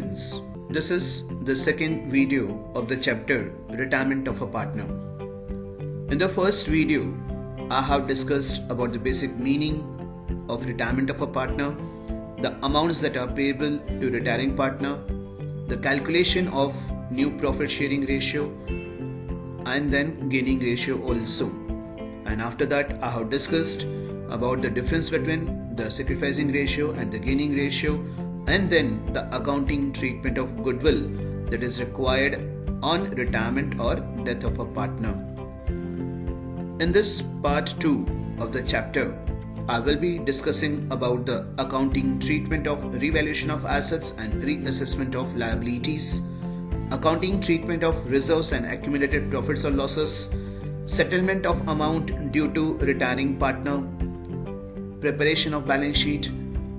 friends. This is the second video of the chapter Retirement of a Partner. In the first video, I have discussed about the basic meaning of retirement of a partner, the amounts that are payable to retiring partner, the calculation of new profit sharing ratio, and then gaining ratio also. And after that, I have discussed about the difference between the sacrificing ratio and the gaining ratio, and then the accounting treatment of goodwill that is required on retirement or death of a partner. In this part 2 of the chapter, I will be discussing about the accounting treatment of revaluation of assets and reassessment of liabilities, accounting treatment of reserves and accumulated profits or losses, settlement of amount due to retiring partner, preparation of balance sheet,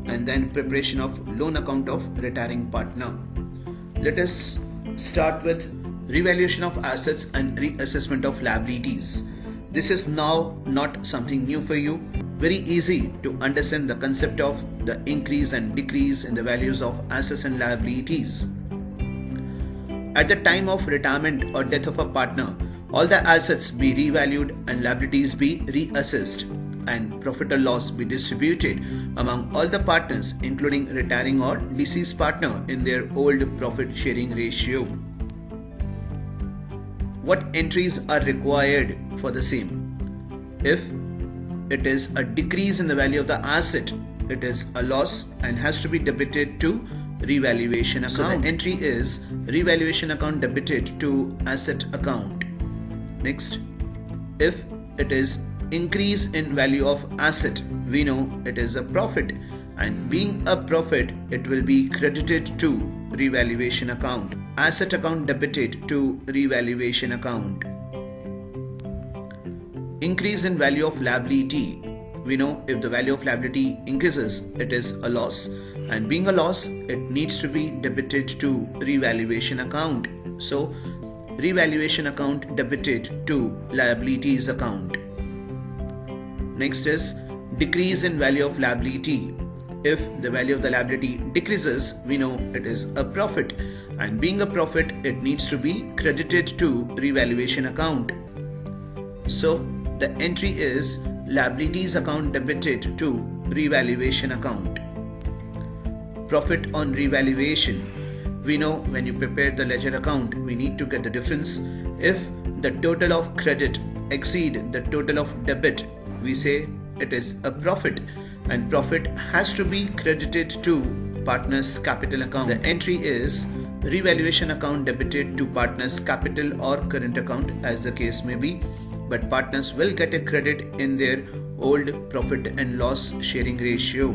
and then preparation of loan account of retiring partner. Let us start with revaluation of assets and reassessment of liabilities. This is now not something new for you. Very easy to understand the concept of the increase and decrease in the values of assets and liabilities. At the time of retirement or death of a partner, all the assets be revalued and liabilities be reassessed, and profit or loss be distributed among all the partners, including retiring or deceased partner, in their old profit sharing ratio. What entries are required for the same? If it is a decrease in the value of the asset, it is a loss and has to be debited to revaluation account. So the entry is revaluation account debited to asset account. Next, if it is increase in value of asset, we know it is a profit, and being a profit, it will be credited to revaluation account. Asset account debited to revaluation account. Increase in value of liability, we know if the value of liability increases, it is a loss, and being a loss, it needs to be debited to revaluation account. So revaluation account debited to liabilities account. Next is decrease in value of liability. If the value of the liability decreases, we know it is a profit, and being a profit, it needs to be credited to revaluation account. So the entry is liabilities account debited to revaluation account. Profit on revaluation. We know when you prepare the ledger account, we need to get the difference. If the total of credit exceed the total of debit, we say it is a profit, and profit has to be credited to partners capital account. The entry is revaluation account debited to partners capital or current account, as the case may be, but partners will get a credit in their old profit and loss sharing ratio.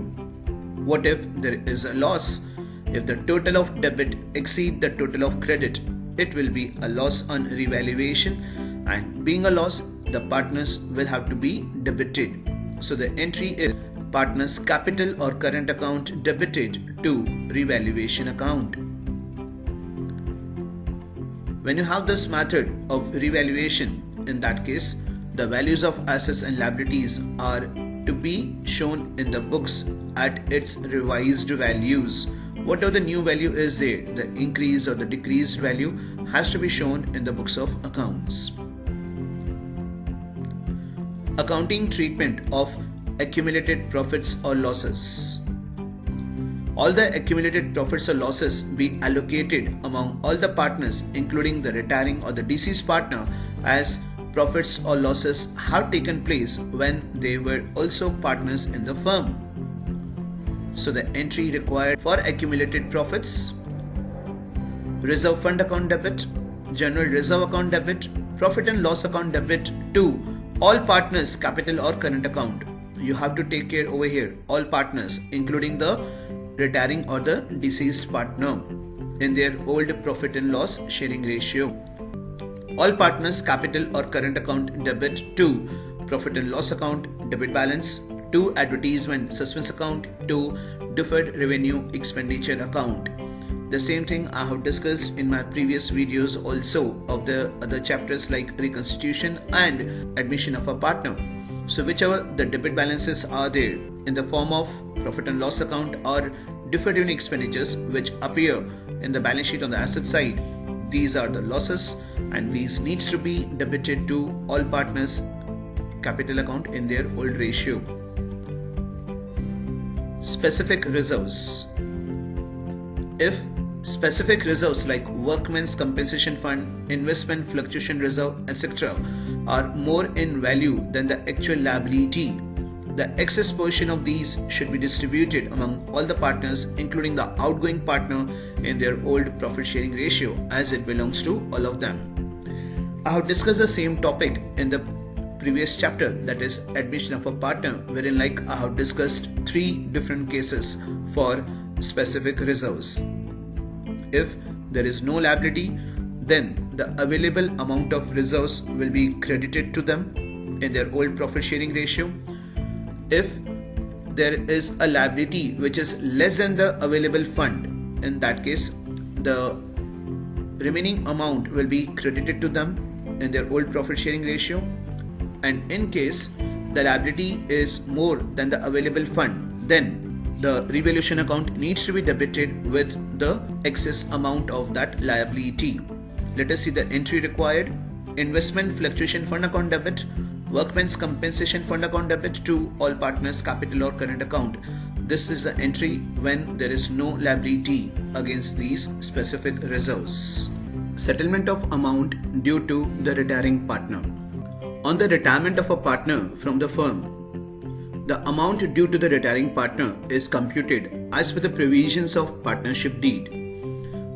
What if there is a loss? If the total of debit exceed the total of credit, it will be a loss on revaluation, and being a loss, the partners will have to be debited. So the entry is partners capital or current account debited to revaluation account. When you have this method of revaluation, in that case, the values of assets and liabilities are to be shown in the books at its revised values. Whatever the new value is there, the increase or the decreased value has to be shown in the books of accounts. Accounting treatment of accumulated profits or losses. All the accumulated profits or losses be allocated among all the partners, including the retiring or the deceased partner, as profits or losses have taken place when they were also partners in the firm. So the entry required for accumulated profits: reserve fund account debit, general reserve account debit, profit and loss account debit to all partners capital or current account. You have to take care over here, all partners, including the retiring or the deceased partner, in their old profit and loss sharing ratio. All partners capital or current account debit to profit and loss account debit balance, to advertisement suspense account, to deferred revenue expenditure account. The same thing I have discussed in my previous videos also of the other chapters like reconstitution and admission of a partner. So whichever the debit balances are there in the form of profit and loss account or deferred revenue expenditures which appear in the balance sheet on the asset side. These are the losses and these needs to be debited to all partners capital account in their old ratio. Specific reserves. If specific reserves like workmen's compensation fund, investment fluctuation reserve, etc. are more in value than the actual liability, the excess portion of these should be distributed among all the partners, including the outgoing partner, in their old profit sharing ratio, as it belongs to all of them. I have discussed the same topic in the previous chapter, that is admission of a partner, wherein I have discussed 3 different cases for specific reserves. If there is no liability, then the available amount of reserves will be credited to them in their old profit sharing ratio. If there is a liability which is less than the available fund, in that case the remaining amount will be credited to them in their old profit sharing ratio. And in case the liability is more than the available fund, then the revaluation account needs to be debited with the excess amount of that liability. Let us see the entry required. Investment fluctuation fund account debit, workmen's compensation fund account debit to all partners capital or current account. This is the entry when there is no liability against these specific reserves. Settlement of amount due to the retiring partner. On the retirement of a partner from the firm, the amount due to the retiring partner is computed as per the provisions of partnership deed.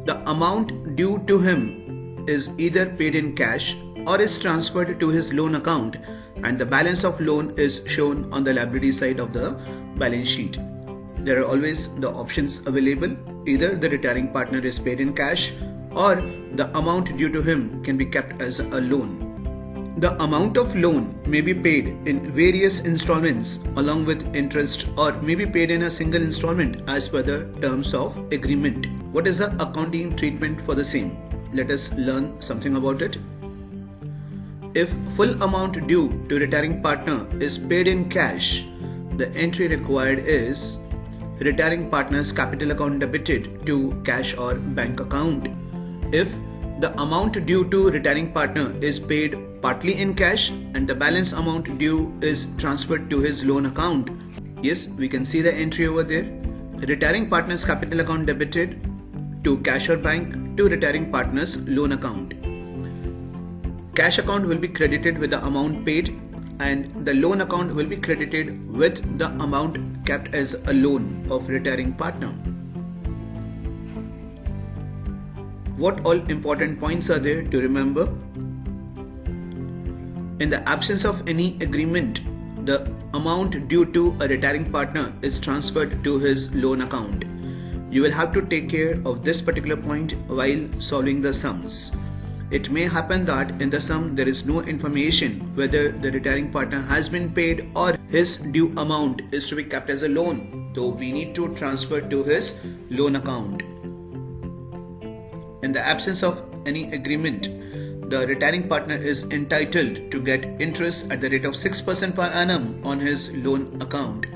The amount due to him is either paid in cash or is transferred to his loan account, and the balance of loan is shown on the liability side of the balance sheet. There are always the options available. Either the retiring partner is paid in cash or the amount due to him can be kept as a loan. The amount of loan may be paid in various installments along with interest, or may be paid in a single installment as per the terms of agreement. What is the accounting treatment for the same? Let us learn something about it. If full amount due to retiring partner is paid in cash, the entry required is retiring partner's capital account debited to cash or bank account. If the amount due to retiring partner is paid partly in cash and the balance amount due is transferred to his loan account. Yes, we can see the entry over there. Retiring partner's capital account debited to cash or bank to retiring partner's loan account. Cash account will be credited with the amount paid and the loan account will be credited with the amount kept as a loan of retiring partner. What all important points are there to remember? In the absence of any agreement, the amount due to a retiring partner is transferred to his loan account. You will have to take care of this particular point while solving the sums. It may happen that in the sum there is no information whether the retiring partner has been paid or his due amount is to be kept as a loan, though we need to transfer to his loan account. In the absence of any agreement, the retiring partner is entitled to get interest at the rate of 6% per annum on his loan account.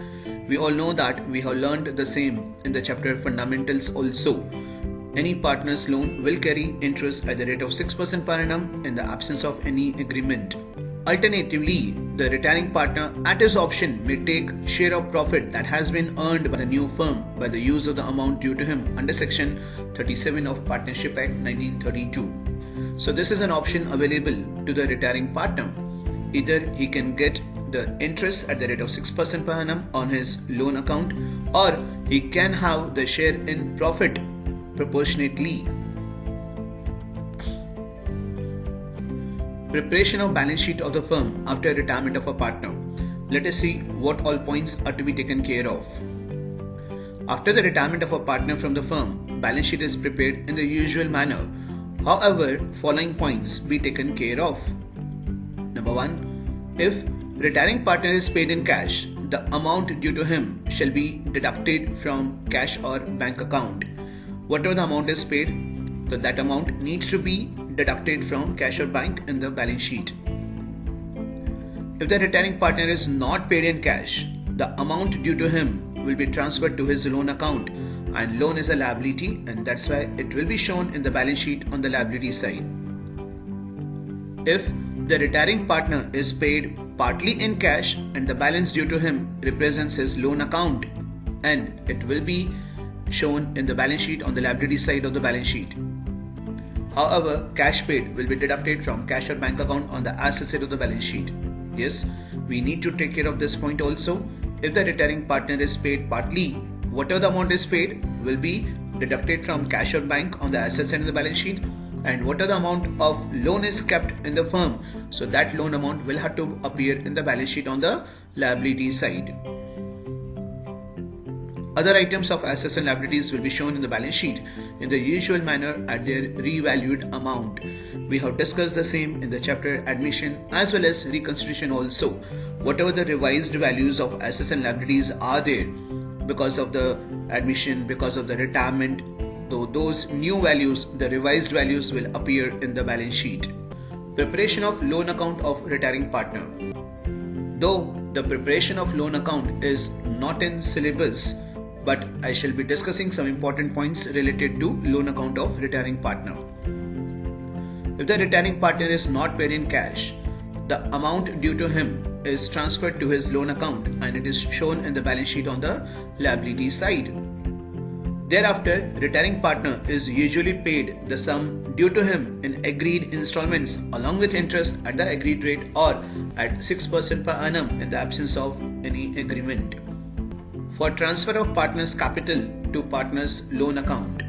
We all know that, we have learned the same in the chapter Fundamentals also. Any partner's loan will carry interest at the rate of 6% per annum in the absence of any agreement. Alternatively, the retiring partner at his option may take share of profit that has been earned by the new firm by the use of the amount due to him under section 37 of Partnership Act 1932. So this is an option available to the retiring partner. Either he can get the interest at the rate of 6% per annum on his loan account, or he can have the share in profit proportionately. Preparation of balance sheet of the firm after retirement of a partner. Let us see what all points are to be taken care of. After the retirement of a partner from the firm, balance sheet is prepared in the usual manner. However, following points be taken care of. Number 1. If retiring partner is paid in cash, the amount due to him shall be deducted from cash or bank account. Whatever the amount is paid, so that amount needs to be deducted from cash or bank in the balance sheet. If the retiring partner is not paid in cash, the amount due to him will be transferred to his loan account and loan is a liability, and that's why it will be shown in the balance sheet on the liability side. If the retiring partner is paid partly in cash and the balance due to him represents his loan account, and it will be shown in the balance sheet on the liability side of the balance sheet. However, cash paid will be deducted from cash or bank account on the asset side of the balance sheet. Yes, we need to take care of this point also. If the retiring partner is paid partly, whatever the amount is paid will be deducted from cash or bank on the asset side of the balance sheet, and whatever the amount of loan is kept in the firm, so that loan amount will have to appear in the balance sheet on the liability side. Other items of assets and liabilities will be shown in the balance sheet in the usual manner at their revalued amount. We have discussed the same in the chapter admission as well as reconstitution also. Whatever the revised values of assets and liabilities are there because of the admission, because of the retirement, though those new values, the revised values will appear in the balance sheet. Preparation of loan account of retiring partner. Though the preparation of loan account is not in syllabus, but I shall be discussing some important points related to loan account of retiring partner. If the retiring partner is not paid in cash, the amount due to him is transferred to his loan account and it is shown in the balance sheet on the liability side. Thereafter, retiring partner is usually paid the sum due to him in agreed installments along with interest at the agreed rate or at 6% per annum in the absence of any agreement. For transfer of partner's capital to partner's loan account,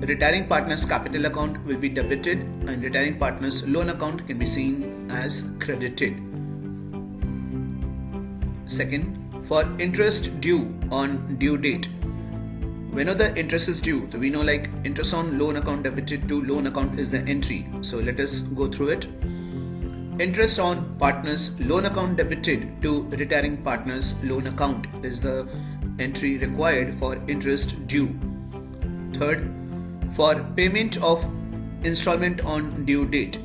retiring partner's capital account will be debited and retiring partner's loan account can be seen as credited. Second, for interest due on due date. Whenever the interest is due, so we know like interest on loan account debited to loan account is the entry. So let us go through it. Interest on partner's loan account debited to retiring partner's loan account is the entry required for interest due. Third, for payment of installment on due date,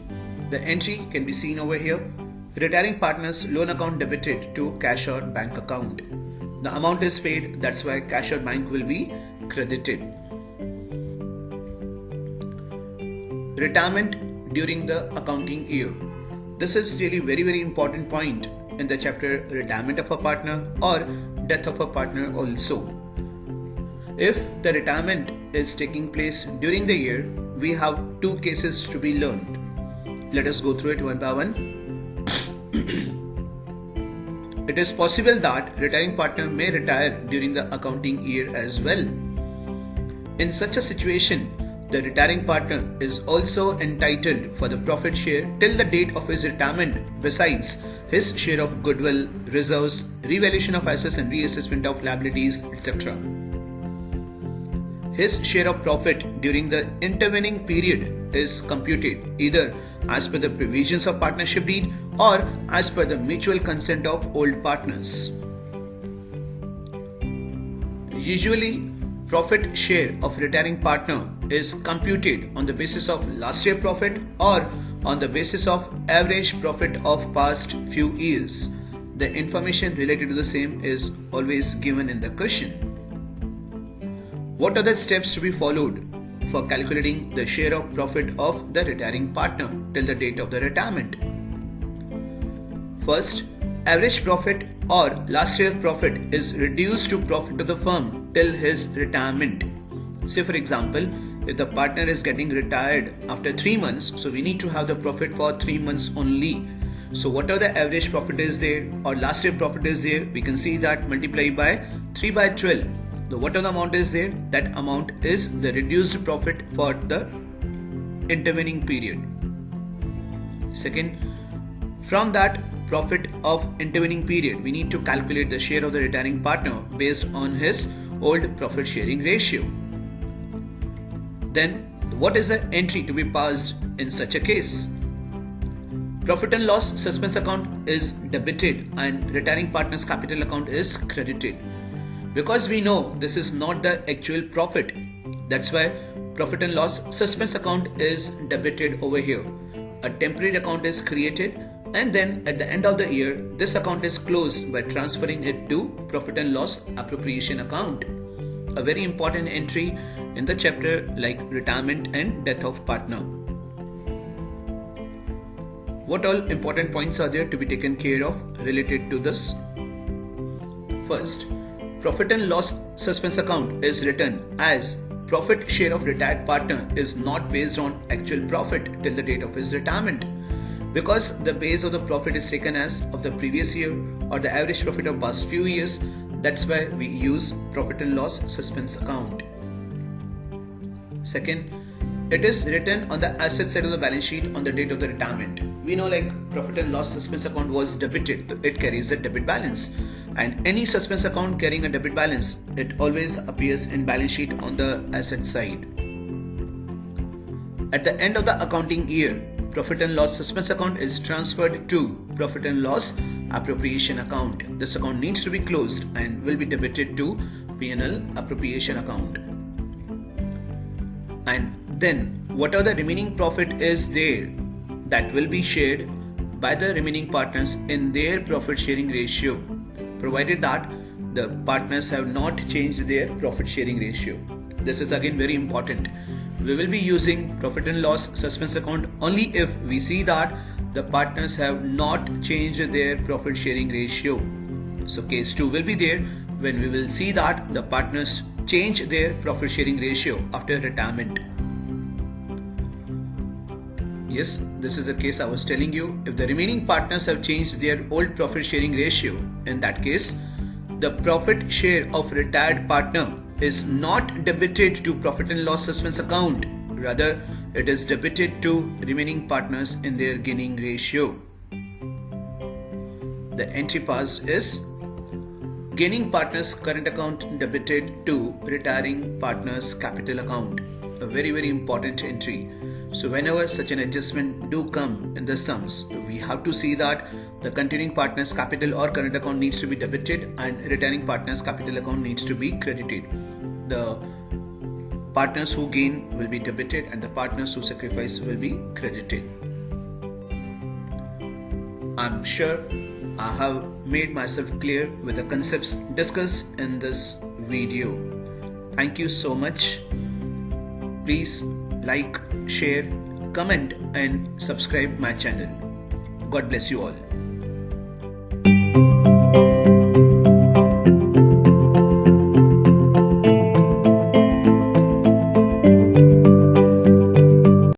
the entry can be seen over here. Retiring partner's loan account debited to cash or bank account. The amount is paid, that's why cash or bank will be credited. Retirement during the accounting year. This is really very important point in the chapter retirement of a partner or death of a partner also. If the retirement is taking place during the year, we have two cases to be learned. Let us go through it one by one. It is possible that retiring partner may retire during the accounting year as well. In such a situation, the retiring partner is also entitled for the profit share till the date of his retirement, besides his share of goodwill, reserves, revaluation of assets and reassessment of liabilities, etc. His share of profit during the intervening period is computed either as per the provisions of partnership deed or as per the mutual consent of old partners. Usually, profit share of retiring partner is computed on the basis of last year profit or on the basis of average profit of past few years. The information related to the same is always given in the question. What are the steps to be followed for calculating the share of profit of the retiring partner till the date of the retirement? First, average profit or last year's profit is reduced to profit of the firm till his retirement. Say for example, if the partner is getting retired after 3 months, so we need to have the profit for 3 months only. So whatever the average profit is there or last year profit is there, we can see that multiply by 3 by 12. So whatever the amount is there, that amount is the reduced profit for the intervening period. Second, from that profit of intervening period, we need to calculate the share of the retiring partner based on his old profit sharing ratio. Then, what is the entry to be passed in such a case? Profit and loss suspense account is debited and retiring partner's capital account is credited. Because we know this is not the actual profit, that's why profit and loss suspense account is debited over here. A temporary account is created And then at the end of the year, this account is closed by transferring it to profit and loss appropriation account. A very important entry in the chapter like retirement and death of partner. What all important points are there to be taken care of related to this? First, profit and loss suspense account is written as profit share of retired partner is not based on actual profit till the date of his retirement, because the base of the profit is taken as of the previous year or the average profit of past few years. That's why we use profit and loss suspense account. Second, it is written on the asset side of the balance sheet on the date of the retirement. We know like profit and loss suspense account was debited, it carries a debit balance, and any suspense account carrying a debit balance, it always appears in balance sheet on the asset side. At the end of the accounting year, profit and loss suspense account is transferred to profit and loss appropriation account. This account needs to be closed and will be debited to P&L appropriation account. And then whatever the remaining profit is there, that will be shared by the remaining partners in their profit sharing ratio, provided that the partners have not changed their profit sharing ratio. This is again very important. We will be using profit and loss suspense account only if we see that the partners have not changed their profit sharing ratio. So case 2 will be there when we will see that the partners change their profit sharing ratio after retirement. Yes, this is the case I was telling you. If the remaining partners have changed their old profit sharing ratio, in that case, the profit share of retired partner is not debited to profit and loss suspense account. Rather, it is debited to remaining partners in their gaining ratio. The entry passed is gaining partners current account debited to retiring partners capital account. A very important entry. So whenever such an adjustment do come in the sums, we have to see that the continuing partners capital or current account needs to be debited and retiring partners capital account needs to be credited. The partners who gain will be debited and the partners who sacrifice will be credited. I'm sure I have made myself clear with the concepts discussed in this video. Thank you so much. Please like, share, comment and subscribe my channel. God bless you all.